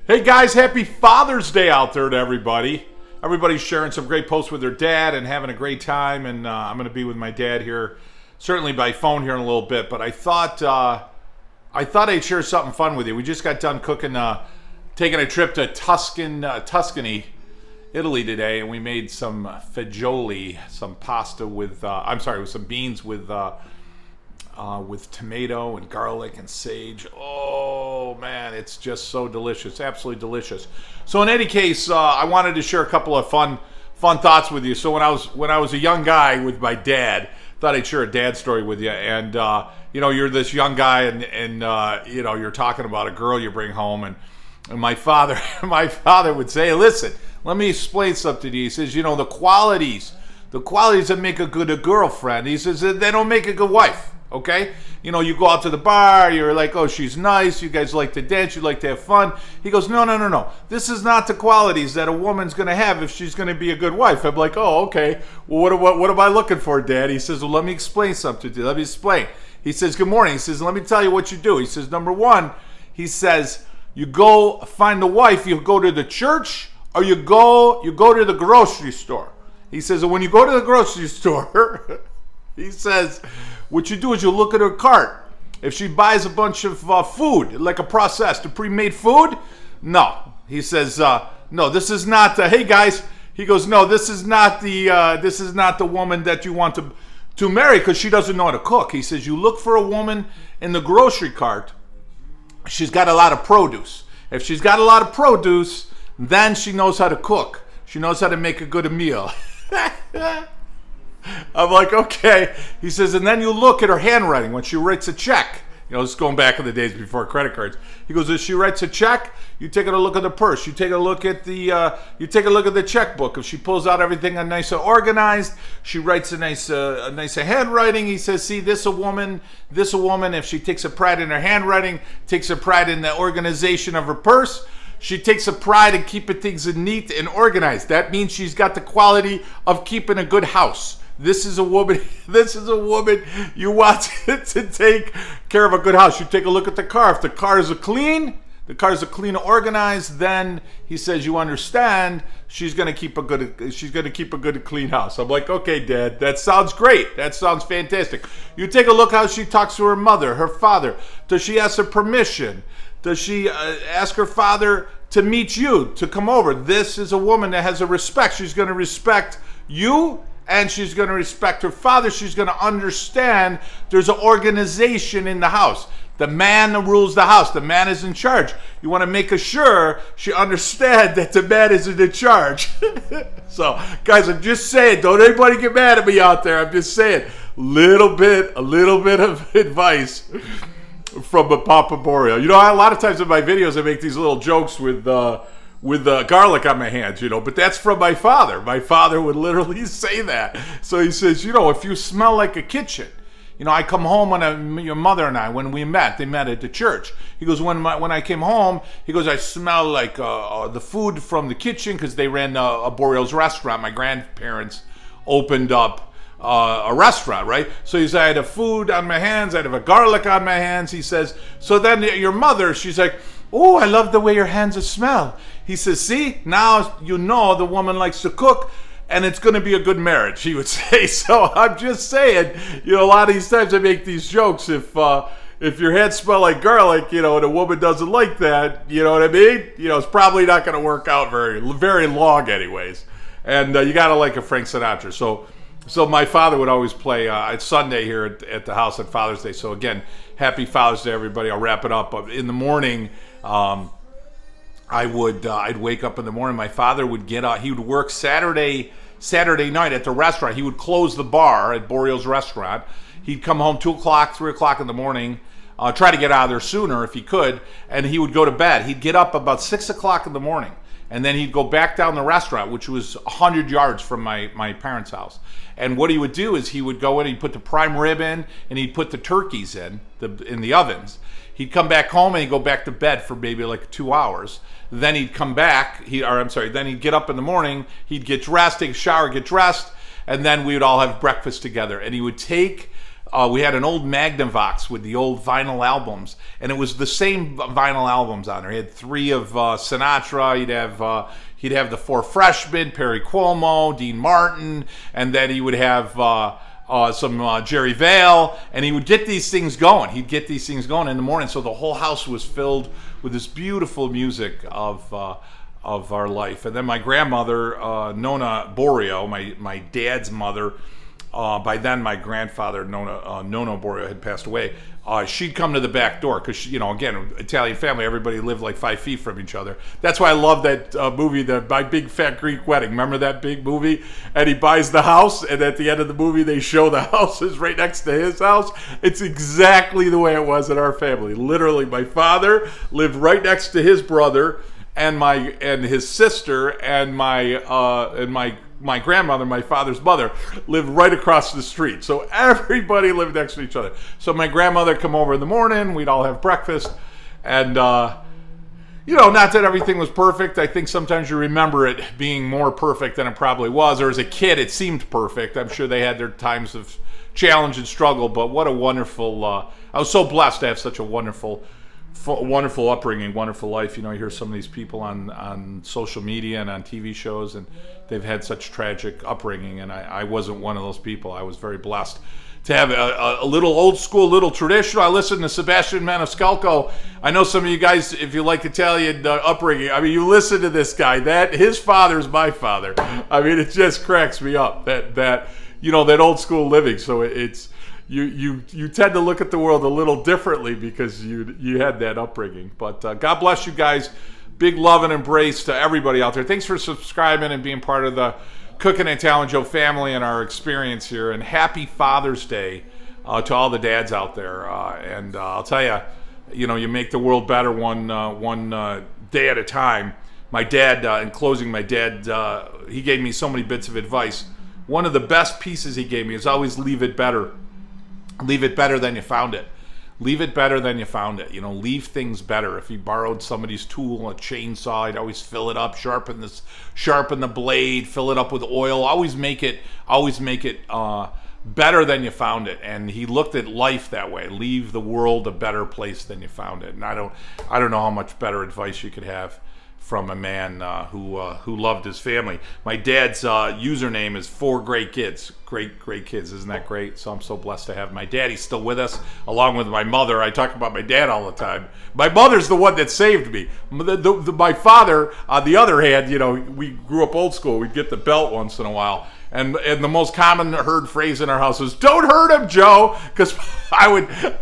Hey guys, happy Father's Day out there to everybody. Everybody's sharing some great posts with their dad and having a great time, and I'm going to be with my dad here, certainly by phone here in a little bit. But I thought I'd share something fun with you. We just got done cooking, taking a trip to Tuscany, Italy today, and we made some fagioli, some pasta with with some beans with tomato and garlic and sage. Oh man, it's just so delicious, absolutely delicious. So in any case, I wanted to share a couple of fun thoughts with you. So when I was a young guy with my dad, thought I'd share a dad story with you. And you're this young guy, and you're talking about a girl you bring home, and my father would say, "Listen, let me explain something to you." He says, the qualities that make a good girlfriend, he says, they don't make a good wife. Okay? You go out to the bar, you're like, oh, she's nice, you guys like to dance, you like to have fun. He goes, no. This is not the qualities that a woman's going to have if she's going to be a good wife. I'm like, oh, okay. Well, what am I looking for, Dad? He says, well, let me explain something to you. Let me explain. He says, good morning. He says, let me tell you what you do. He says, number one, he says, you go find a wife, you go to the church, or you go to the grocery store. He says, when you go to the grocery store, he says, what you do is you look at her cart. If she buys a bunch of food, like a processed, a pre-made food, no. He says, no, this is not. Hey guys, he goes, no, this is not the woman that you want to marry because she doesn't know how to cook. He says, you look for a woman in the grocery cart. She's got a lot of produce. If she's got a lot of produce, then she knows how to cook. She knows how to make a good meal. I'm like, okay. He says, and then you look at her handwriting when she writes a check. This is going back in the days before credit cards. He goes, if she writes a check, you take a look at the purse. You take a look at the checkbook. If she pulls out everything nice and organized, she writes a nice handwriting. He says, see, this a woman, if she takes a pride in her handwriting, takes a pride in the organization of her purse, she takes a pride in keeping things neat and organized. That means she's got the quality of keeping a good house. This is a woman you want to take care of a good house. You take a look at the car. If the cars are clean and organized, then he says you understand she's going to keep a good clean house. I'm like, okay, Dad, that sounds great. That sounds fantastic. You take a look how she talks to her mother, her father. Does she ask her permission? Does she ask her father to meet you, to come over? This is a woman that has a respect. She's going to respect you, and she's going to respect her father. She's going to understand there's an organization in the house. The man rules the house. The man is in charge. You want to make sure she understands that the man isn't in charge. So, guys, I'm just saying, don't anybody get mad at me out there. I'm just saying, a little bit of advice from a Pappa Borio. A lot of times in my videos I make these little jokes with garlic on my hands, but that's from my father. My father would literally say that. So he says, if you smell like a kitchen, I come home when your mother and I, when we met, they met at the church. He goes, when I came home, he goes, I smell like the food from the kitchen because they ran a Borio's restaurant. My grandparents opened up a restaurant, right? So he said, I had a food on my hands, I had a garlic on my hands. He says, so then your mother, she's like, oh, I love the way your hands smell. He says, see, now the woman likes to cook, and it's going to be a good marriage, he would say. So I'm just saying, a lot of these times I make these jokes. If your hands smell like garlic, and a woman doesn't like that, you know what I mean? It's probably not going to work out very, very long anyways. And you got to like a Frank Sinatra. So my father would always play, it's Sunday here at the house on Father's Day. So again, happy Father's Day, everybody. I'll wrap it up. In the morning, I'd wake up in the morning. My father would get up. He would work Saturday night at the restaurant. He would close the bar at Borio's restaurant. He'd come home 2 o'clock, 3 o'clock in the morning, try to get out of there sooner if he could, and he would go to bed. He'd get up about 6 o'clock in the morning, and then he'd go back down the restaurant, which was 100 yards from my parents' house. And what he would do is he would go in, he'd put the prime rib in, and he'd put the turkeys in the ovens. He'd come back home and he'd go back to bed for maybe like 2 hours. Then he'd come back, then he'd get up in the morning, he'd get dressed, take a shower, get dressed, and then we would all have breakfast together. And he would take we had an old Magnavox with the old vinyl albums, and it was the same vinyl albums on there. He had 3 of Sinatra. He'd have the 4 Freshmen, Perry Como, Dean Martin, and then he would have some Jerry Vale, and he would get these things going. He'd get these things going in the morning, so the whole house was filled with this beautiful music of our life. And then my grandmother, Nona Borio, my dad's mother. By then, my grandfather, Nono Borio, had passed away. She'd come to the back door because, again, Italian family, everybody lived like 5 feet from each other. That's why I love that movie, My Big Fat Greek Wedding. Remember that big movie? And he buys the house, and at the end of the movie, they show the houses right next to his house. It's exactly the way it was in our family. Literally, my father lived right next to his brother and his sister, and my grandmother, my father's mother, lived right across the street. So everybody lived next to each other. So my grandmother would come over in the morning. We'd all have breakfast. And, not that everything was perfect. I think sometimes you remember it being more perfect than it probably was. Or as a kid, it seemed perfect. I'm sure they had their times of challenge and struggle. But what a wonderful... I was so blessed to have such a wonderful upbringing, wonderful life. You hear some of these people on social media and on TV shows, and they've had such tragic upbringing, and I wasn't one of those people. I was very blessed to have a little old school, little traditional. I listened to Sebastian Maniscalco. I know some of you guys, if you like Italian upbringing, you listen to this guy. His father's my father. It just cracks me up that old school living. So it's you tend to look at the world a little differently because you had that upbringing. But God bless you guys. Big love and embrace to everybody out there. Thanks for subscribing and being part of the Cooking Italian Joe family and our experience here. And happy Father's Day to all the dads out there. And I'll tell you, you make the world better one day at a time. My dad, in closing, he gave me so many bits of advice. One of the best pieces he gave me is always leave it better. Leave it better than you found it. Leave it better than you found it. Leave things better. If you borrowed somebody's tool, a chainsaw, I'd always fill it up, sharpen the blade, fill it up with oil. Always make it better than you found it. And he looked at life that way. Leave the world a better place than you found it. And I don't know how much better advice you could have from a man who loved his family. My dad's username is 4 Great Kids. Great kids. Isn't that great? So I'm so blessed to have my dad. He's still with us, along with my mother. I talk about my dad all the time. My mother's the one that saved me. My father, on the other hand, we grew up old school. We'd get the belt once in a while. And the most common heard phrase in our house was, "Don't hurt him, Joe," because I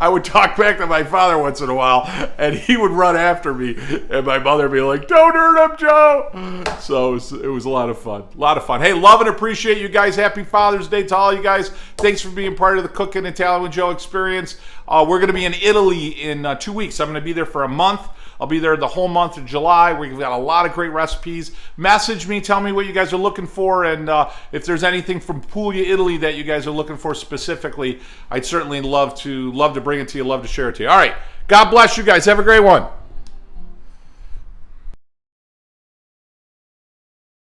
would talk back to my father once in a while, and he would run after me, and my mother would be like, "Don't hurt him, Joe." So it was a lot of fun. Hey, love and appreciate you guys. Happy Father's Day to all you guys. Thanks for being part of the Cooking Italian with Joe experience. We're going to be in Italy in 2 weeks. I'm going to be there for a month. I'll be there the whole month of July. We've got a lot of great recipes. Message me, tell me what you guys are looking for, and if there's anything from Puglia, Italy that you guys are looking for specifically, I'd certainly love to bring it to you, love to share it to you. All right, God bless you guys. Have a great one.